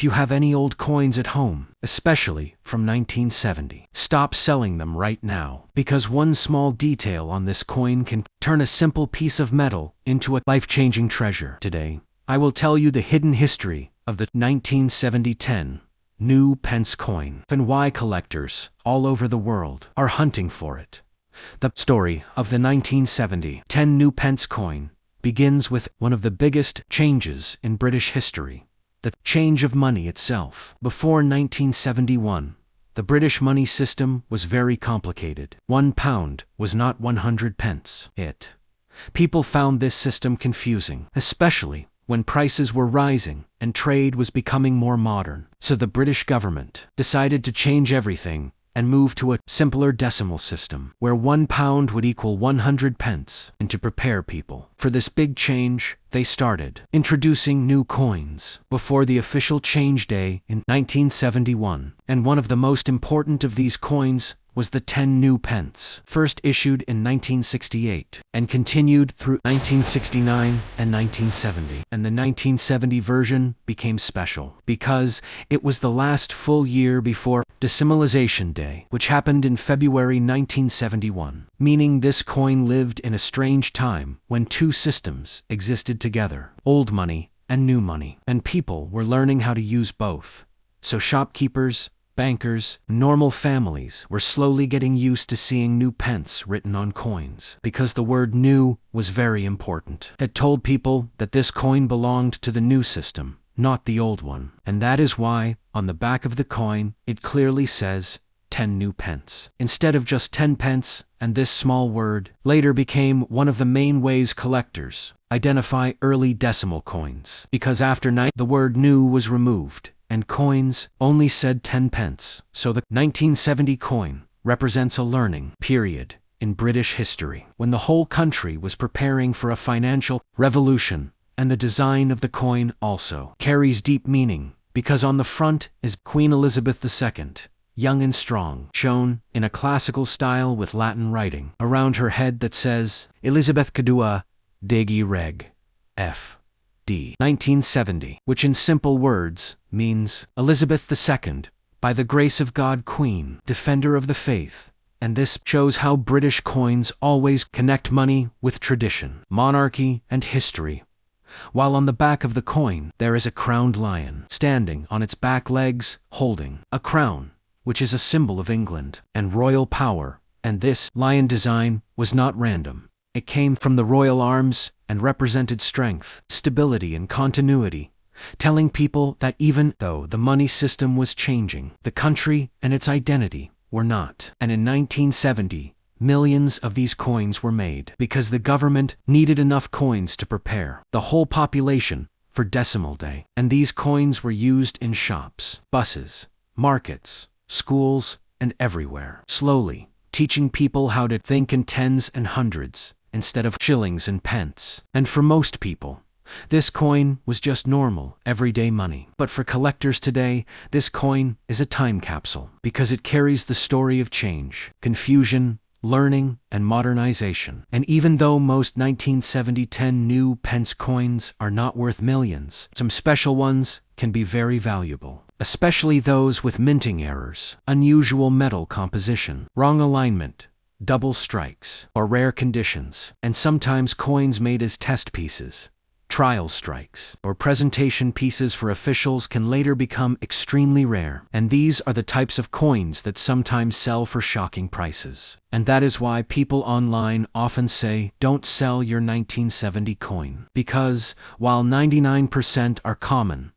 If you have any old coins at home, especially from 1970, stop selling them right now, because one small detail on this coin can turn a simple piece of metal into a life-changing treasure. Today, I will tell you the hidden history of the 1970 10 New Pence coin and why collectors all over the world are hunting for it. The story of the 1970 10 New Pence coin begins with one of the biggest changes in British history, the change of money itself. Before 1971, the British money system was very complicated. £1 was not 100 pence. People found this system confusing, especially when prices were rising and trade was becoming more modern. So the British government decided to change everything and move to a simpler decimal system, where £1 would equal 100 pence. And to prepare people for this big change, they started introducing new coins before the official change day in 1971. And one of the most important of these coins was the 10 New Pence, first issued in 1968 and continued through 1969 and 1970. And the 1970 version became special because it was the last full year before Decimalization Day, which happened in February 1971, meaning this coin lived in a strange time when two systems existed together, old money and new money, and people were learning how to use both. So shopkeepers, bankers, normal families were slowly getting used to seeing new pence written on coins, because the word new was very important. It told people that this coin belonged to the new system, not the old one. And that is why, on the back of the coin, it clearly says 10 New Pence, instead of just 10 pence, and this small word later became one of the main ways collectors identify early decimal coins, because after the word new was removed, and coins only said 10 pence. So the 1970 coin represents a learning period in British history, when the whole country was preparing for a financial revolution. And the design of the coin also carries deep meaning, because on the front is Queen Elizabeth II, young and strong, shown in a classical style with Latin writing around her head that says, Elizabeth Kedua, Degi Reg, F. D. 1970, which in simple words means Elizabeth II, by the grace of God Queen, defender of the faith. And this shows how British coins always connect money with tradition, monarchy, and history. While on the back of the coin there is a crowned lion standing on its back legs, holding a crown, which is a symbol of England and royal power. And this lion design was not random. It came from the royal arms and represented strength, stability, and continuity, telling people that even though the money system was changing, the country and its identity were not. And in 1970, millions of these coins were made because the government needed enough coins to prepare the whole population for Decimal Day. And these coins were used in shops, buses, markets, schools, and everywhere, slowly teaching people how to think in tens and hundreds instead of shillings and pence. And for most people, this coin was just normal, everyday money. But for collectors today, this coin is a time capsule, because it carries the story of change, confusion, learning, and modernization. And even though most 1970 10 New Pence coins are not worth millions, some special ones can be very valuable, especially those with minting errors, unusual metal composition, wrong alignment, double strikes, or rare conditions. And sometimes coins made as test pieces, trial strikes, or presentation pieces for officials can later become extremely rare. And these are the types of coins that sometimes sell for shocking prices. And that is why people online often say, don't sell your 1970 coin. Because while 99% are common,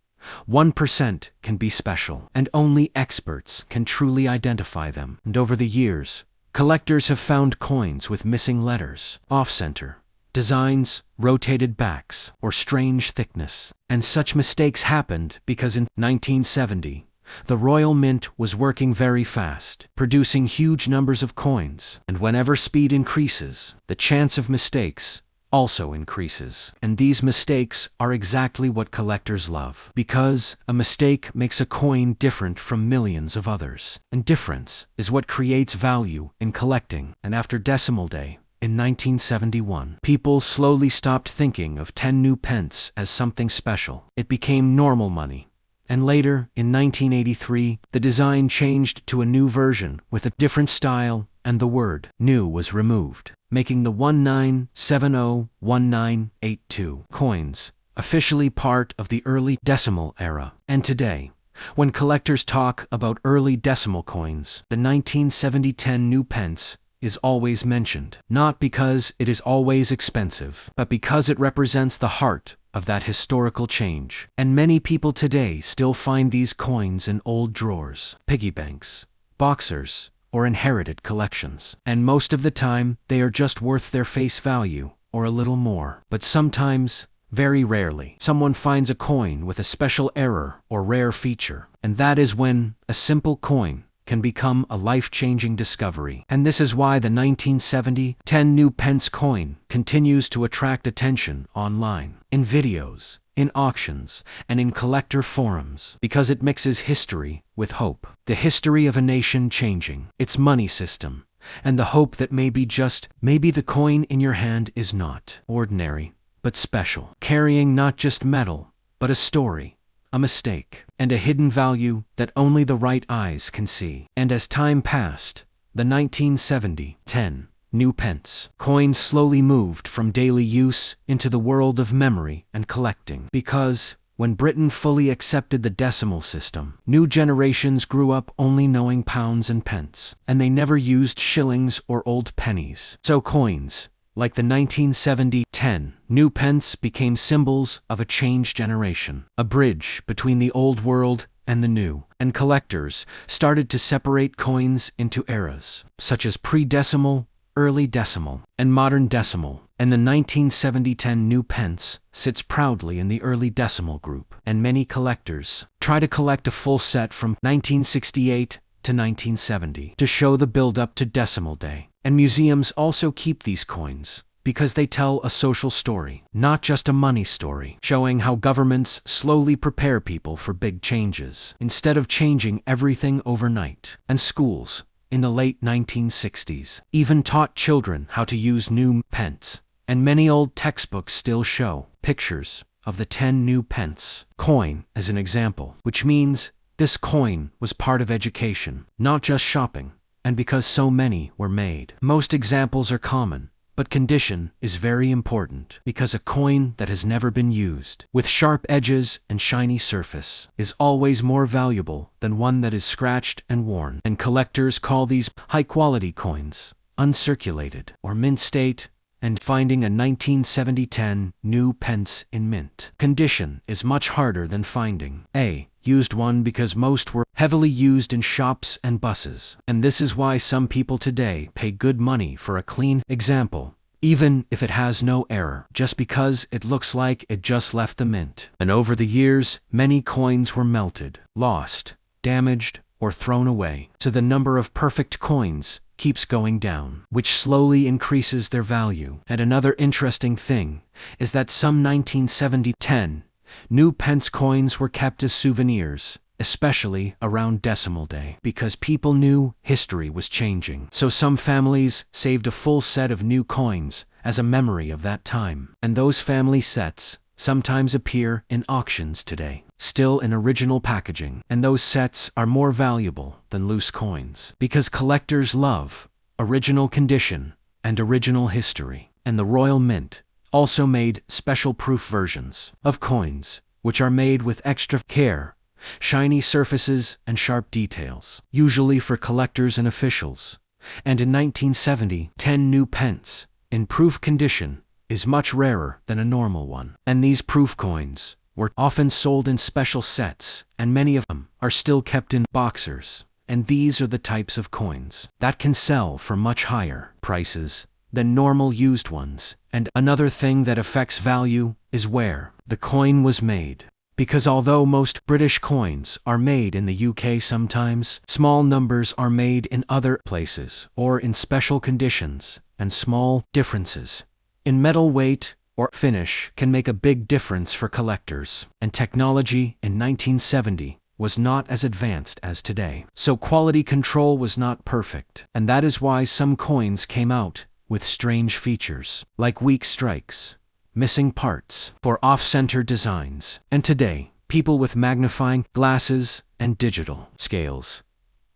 1% can be special, and only experts can truly identify them. And over the years, collectors have found coins with missing letters, off-center designs, rotated backs, or strange thickness. And such mistakes happened because in 1970, the Royal Mint was working very fast, producing huge numbers of coins. And whenever speed increases, the chance of mistakes also increases. And these mistakes are exactly what collectors love, because a mistake makes a coin different from millions of others. And difference is what creates value in collecting. And after Decimal Day, in 1971, people slowly stopped thinking of 10 New Pence as something special. It became normal money, And later, in 1983, the design changed to a new version with a different style, and the word new was removed, making the 19701982 coins officially part of the early decimal era. And today, when collectors talk about early decimal coins, the 1970 10 New Pence is always mentioned, not because it is always expensive, but because it represents the heart of that historical change. And many people today still find these coins in old drawers, piggy banks, boxers, or inherited collections. And most of the time, they are just worth their face value, or a little more. But sometimes, very rarely, someone finds a coin with a special error or rare feature. And that is when a simple coin can become a life-changing discovery. And this is why the 1970 10 New Pence coin continues to attract attention online, in videos, in auctions, and in collector forums, because it mixes history with hope. The history of a nation changing, its money system, and the hope that maybe the coin in your hand is not ordinary, but special, carrying not just metal, but a story, a mistake, and a hidden value that only the right eyes can see. And as time passed, the 1970 10 New Pence coins slowly moved from daily use into the world of memory and collecting. Because when Britain fully accepted the decimal system, new generations grew up only knowing pounds and pence, and they never used shillings or old pennies. So coins, like the 1970 10 New Pence, became symbols of a changed generation, a bridge between the old world and the new. And collectors started to separate coins into eras, such as pre-decimal, early decimal, and modern decimal. And the 1970 10 New Pence sits proudly in the early decimal group. And many collectors try to collect a full set from 1968 to 1970 to show the build-up to decimal day. And museums also keep these coins because they tell a social story, not just a money story, showing how governments slowly prepare people for big changes instead of changing everything overnight. And schools, in the late 1960s, even taught children how to use new pence, and many old textbooks still show pictures of the 10 New Pence coin as an example, which means this coin was part of education, not just shopping. And because so many were made, most examples are common, but condition is very important, because a coin that has never been used, with sharp edges and shiny surface, is always more valuable than one that is scratched and worn. And collectors call these high-quality coins uncirculated or mint state, and finding a 1970 10 New Pence in mint condition is much harder than finding a used one, because most were heavily used in shops and buses. And this is why some people today pay good money for a clean example, even if it has no error, just because it looks like it just left the mint. And over the years, many coins were melted, lost, damaged, or thrown away. So the number of perfect coins keeps going down, which slowly increases their value. And another interesting thing is that some 1970 10 New Pence coins were kept as souvenirs, especially around decimal day, because people knew history was changing. So some families saved a full set of new coins as a memory of that time. And those family sets sometimes appear in auctions today, still in original packaging. And those sets are more valuable than loose coins, because collectors love original condition and original history. And the Royal Mint also made special proof versions of coins, which are made with extra care, shiny surfaces, and sharp details, usually for collectors and officials. And in 1970 10 New Pence, in proof condition, is much rarer than a normal one. And these proof coins were often sold in special sets, and many of them are still kept in boxers. And these are the types of coins that can sell for much higher prices than normal used ones. And another thing that affects value is where the coin was made. Because although most British coins are made in the UK, sometimes small numbers are made in other places or in special conditions, and small differences in metal weight or finish can make a big difference for collectors. And technology in 1970 was not as advanced as today, so quality control was not perfect. And that is why some coins came out with strange features, like weak strikes, missing parts, or off-center designs. And today, People with magnifying glasses and digital scales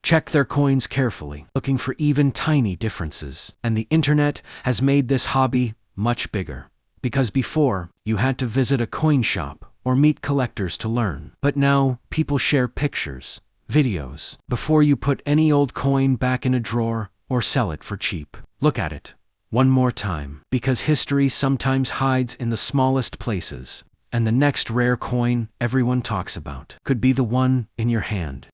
check their coins carefully, looking for even tiny differences. And the internet has made this hobby much bigger. Because before, you had to visit a coin shop or meet collectors to learn. But now, people share pictures, videos, before you put any old coin back in a drawer or sell it for cheap. Look at it one more time, because history sometimes hides in the smallest places, and the next rare coin everyone talks about could be the one in your hand.